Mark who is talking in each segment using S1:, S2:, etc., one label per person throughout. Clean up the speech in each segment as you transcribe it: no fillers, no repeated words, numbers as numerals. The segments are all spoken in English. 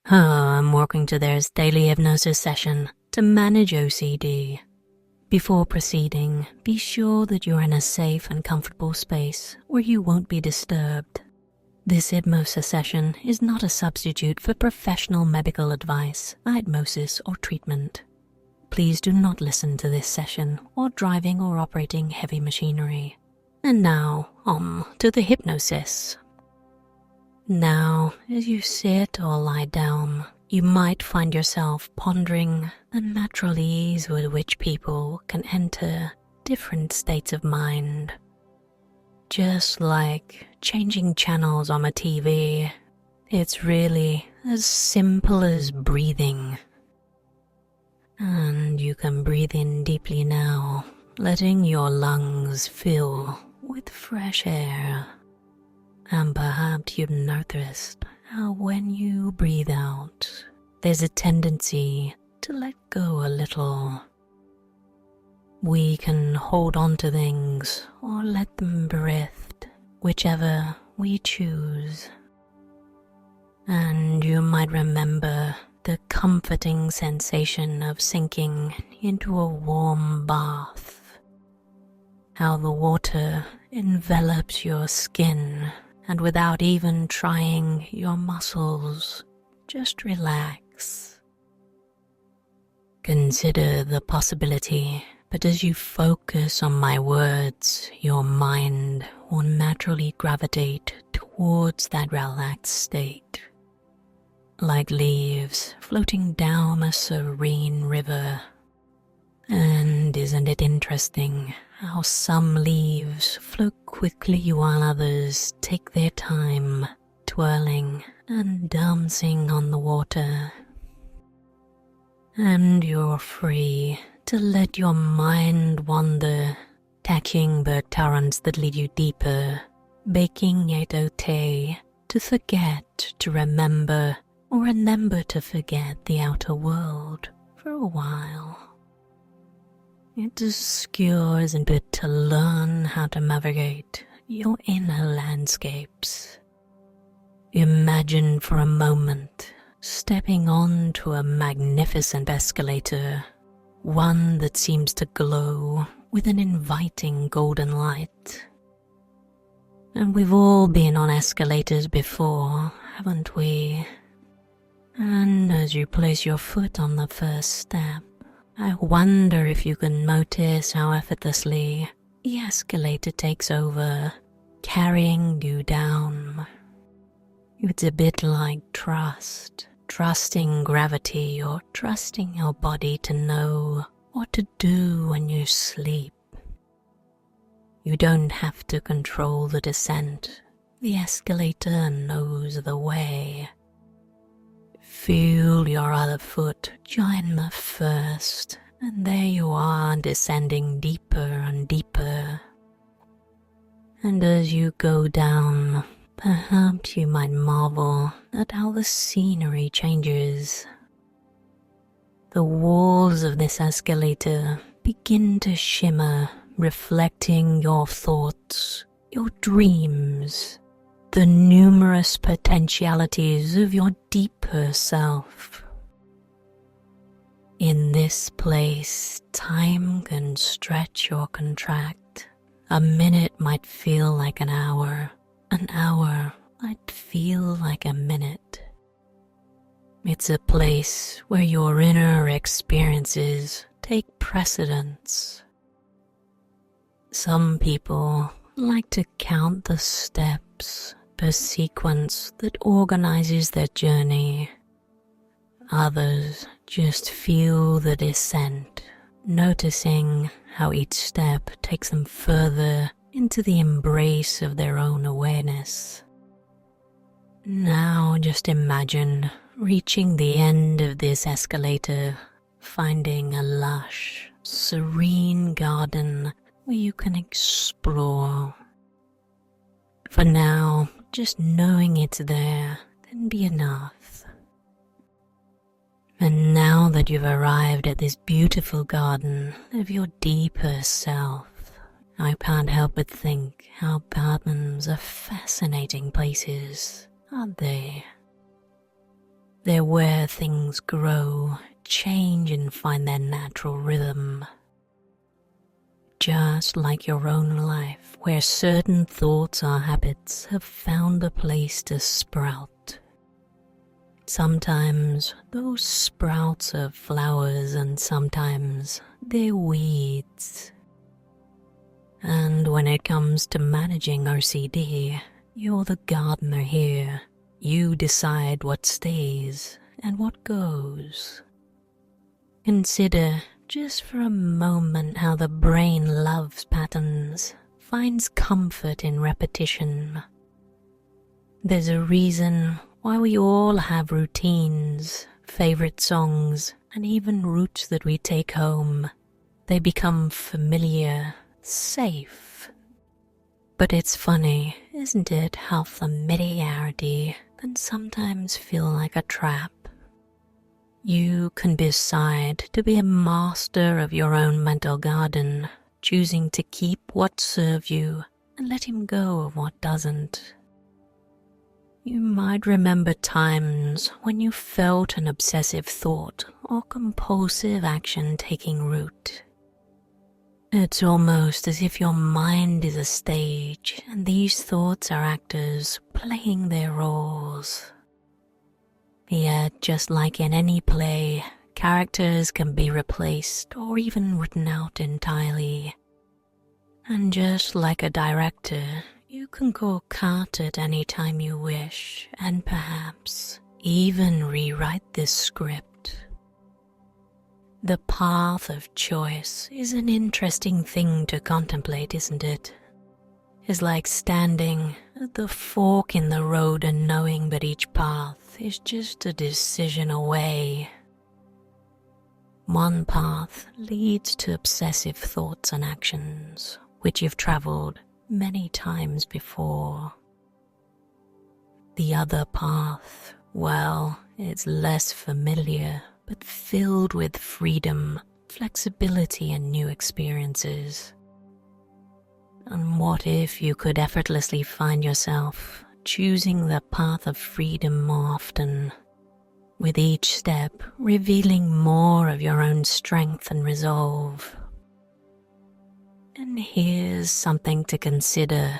S1: I'm walking to their daily hypnosis session to manage OCD. Before proceeding, be sure that you're in a safe and comfortable space where you won't be disturbed. This hypnosis session is not a substitute for professional medical advice, hypnosis, or treatment. Please do not listen to this session while driving or operating heavy machinery. And now, on to the hypnosis. Now, as you sit or lie down, you might find yourself pondering the natural ease with which people can enter different states of mind. Just like changing channels on a TV, it's really as simple as breathing. And you can breathe in deeply now, letting your lungs fill with fresh air. And perhaps you've noticed how when you breathe out, there's a tendency to let go a little. We can hold on to things or let them drift, whichever we choose. And you might remember the comforting sensation of sinking into a warm bath. How the water envelops your skin, and without even trying your muscles, just relax. Consider the possibility, but as you focus on my words, your mind will naturally gravitate towards that relaxed state. Like leaves floating down a serene river. And isn't it interesting how some leaves float quickly while others take their time, twirling and dancing on the water? And you're free to let your mind wander, catching the currents that lead you deeper, making it okay to forget to remember or remember to forget the outer world for a while. It obscures a bit to learn how to navigate your inner landscapes. Imagine for a moment stepping onto a magnificent escalator, one that seems to glow with an inviting golden light. And we've all been on escalators before, haven't we? And as you place your foot on the first step, I wonder if you can notice how effortlessly the escalator takes over, carrying you down. It's a bit like trusting gravity or trusting your body to know what to do when you sleep. You don't have to control the descent. The escalator knows the way. Feel your other foot join the first, and there you are descending deeper and deeper. And as you go down, perhaps you might marvel at how the scenery changes. The walls of this escalator begin to shimmer, reflecting your thoughts, your dreams, the numerous potentialities of your deeper self. In this place, time can stretch or contract. A minute might feel like an hour might feel like a minute. It's a place where your inner experiences take precedence. Some people like to count the steps, the sequence that organizes their journey. Others just feel the descent, noticing how each step takes them further into the embrace of their own awareness. Now just imagine reaching the end of this escalator, finding a lush, serene garden where you can explore. For now, just knowing it's there can be enough. And now that you've arrived at this beautiful garden of your deeper self, I can't help but think how gardens are fascinating places, aren't they? They're where things grow, change and find their natural rhythm. Just like your own life, where certain thoughts or habits have found a place to sprout. Sometimes those sprouts are flowers and sometimes they're weeds. And when it comes to managing OCD, you're the gardener here. You decide what stays and what goes. Consider just for a moment how the brain loves patterns, finds comfort in repetition. There's a reason why we all have routines, favorite songs, and even routes that we take home. They become familiar, safe. But it's funny, isn't it, how familiarity can sometimes feel like a trap. You can decide to be a master of your own mental garden, choosing to keep what serves you and letting go of what doesn't. You might remember times when you felt an obsessive thought or compulsive action taking root. It's almost as if your mind is a stage and these thoughts are actors playing their roles. Yet, just like in any play, characters can be replaced or even written out entirely. And just like a director, you can go cut at any time you wish and perhaps even rewrite this script. The path of choice is an interesting thing to contemplate, isn't it? It's like standing at the fork in the road and knowing that each path is just a decision away. One path leads to obsessive thoughts and actions, which you've traveled many times before. The other path, well, it's less familiar, but filled with freedom, flexibility, and new experiences. And what if you could effortlessly find yourself choosing the path of freedom more often, with each step revealing more of your own strength and resolve? And here's something to consider.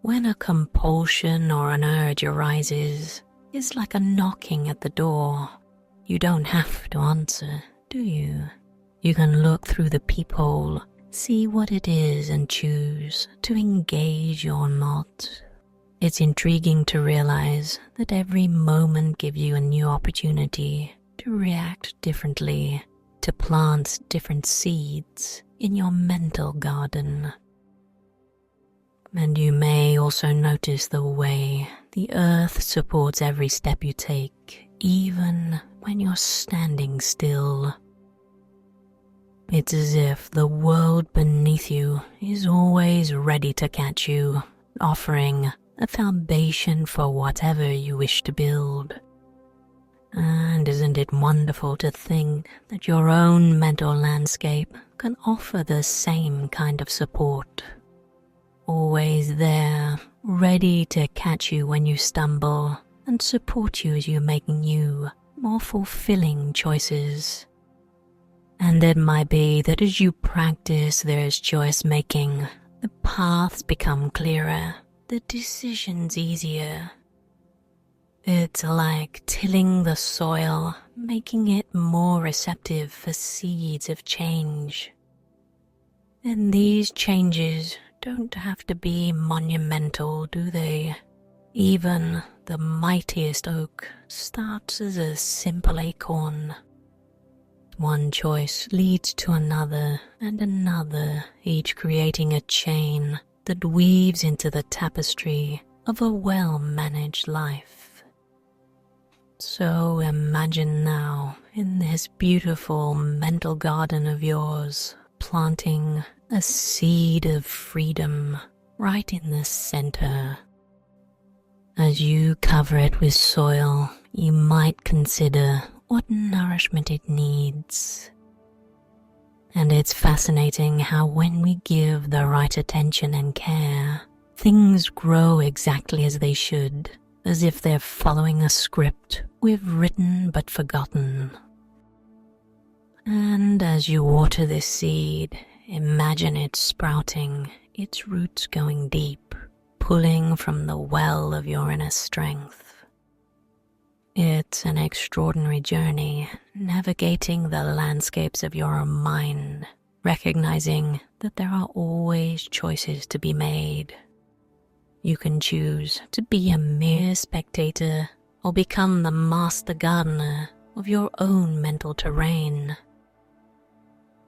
S1: When a compulsion or an urge arises, it's like a knocking at the door. You don't have to answer, do you? You can look through the peephole, see what it is and choose to engage or not. It's intriguing to realize that every moment gives you a new opportunity to react differently, to plant different seeds in your mental garden. And you may also notice the way the earth supports every step you take, even when you're standing still. It's as if the world beneath you is always ready to catch you, offering a foundation for whatever you wish to build. And isn't it wonderful to think that your own mental landscape can offer the same kind of support? Always there, ready to catch you when you stumble and support you as you make new, more fulfilling choices. And it might be that as you practice this choice making, the paths become clearer, the decisions easier. It's like tilling the soil, making it more receptive for seeds of change. And these changes don't have to be monumental, do they? Even the mightiest oak starts as a simple acorn. One choice leads to another and another, each creating a chain that weaves into the tapestry of a well-managed life. So imagine now, in this beautiful mental garden of yours, planting a seed of freedom right in the center. As you cover it with soil, you might consider what nourishment it needs. And it's fascinating how when we give the right attention and care, things grow exactly as they should, as if they're following a script we've written but forgotten. And as you water this seed, imagine it sprouting, its roots going deep, pulling from the well of your inner strength. It's an extraordinary journey, navigating the landscapes of your mind, recognizing that there are always choices to be made. You can choose to be a mere spectator or become the master gardener of your own mental terrain.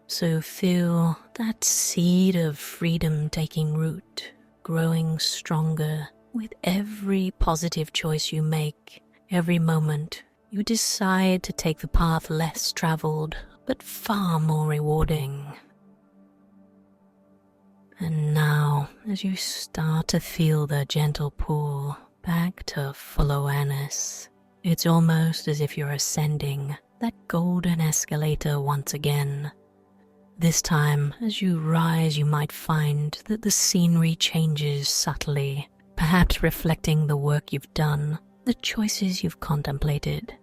S1: So feel that seed of freedom taking root, growing stronger with every positive choice you make, every moment you decide to take the path less traveled but far more rewarding. And now, as you start to feel the gentle pull back to full awareness, it's almost as if you're ascending that golden escalator once again. This time, as you rise, you might find that the scenery changes subtly, perhaps reflecting the work you've done, the choices you've contemplated.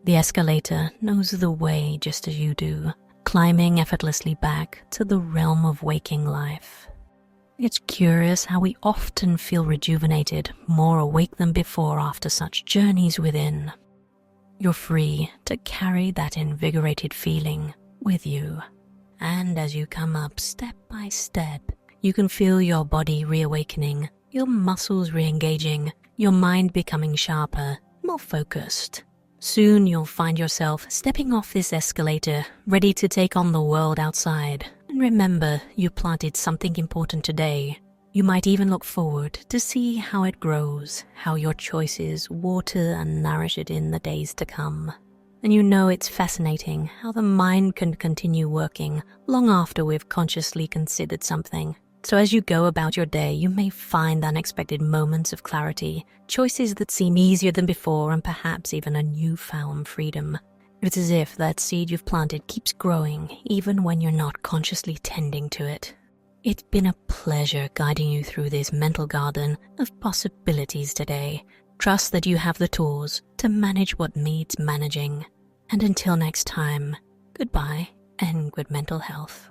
S1: The escalator knows the way just as you do, climbing effortlessly back to the realm of waking life. It's curious how we often feel rejuvenated, more awake than before after such journeys within. You're free to carry that invigorated feeling with you. And as you come up step by step, you can feel your body reawakening, your muscles re-engaging, your mind becoming sharper, more focused. Soon you'll find yourself stepping off this escalator, ready to take on the world outside. And remember, you planted something important today. You might even look forward to see how it grows, how your choices water and nourish it in the days to come. And you know it's fascinating how the mind can continue working long after we've consciously considered something. So as you go about your day, you may find unexpected moments of clarity, choices that seem easier than before, and perhaps even a newfound freedom. It's as if that seed you've planted keeps growing, even when you're not consciously tending to it. It's been a pleasure guiding you through this mental garden of possibilities today. Trust that you have the tools to manage what needs managing. And until next time, goodbye and good mental health.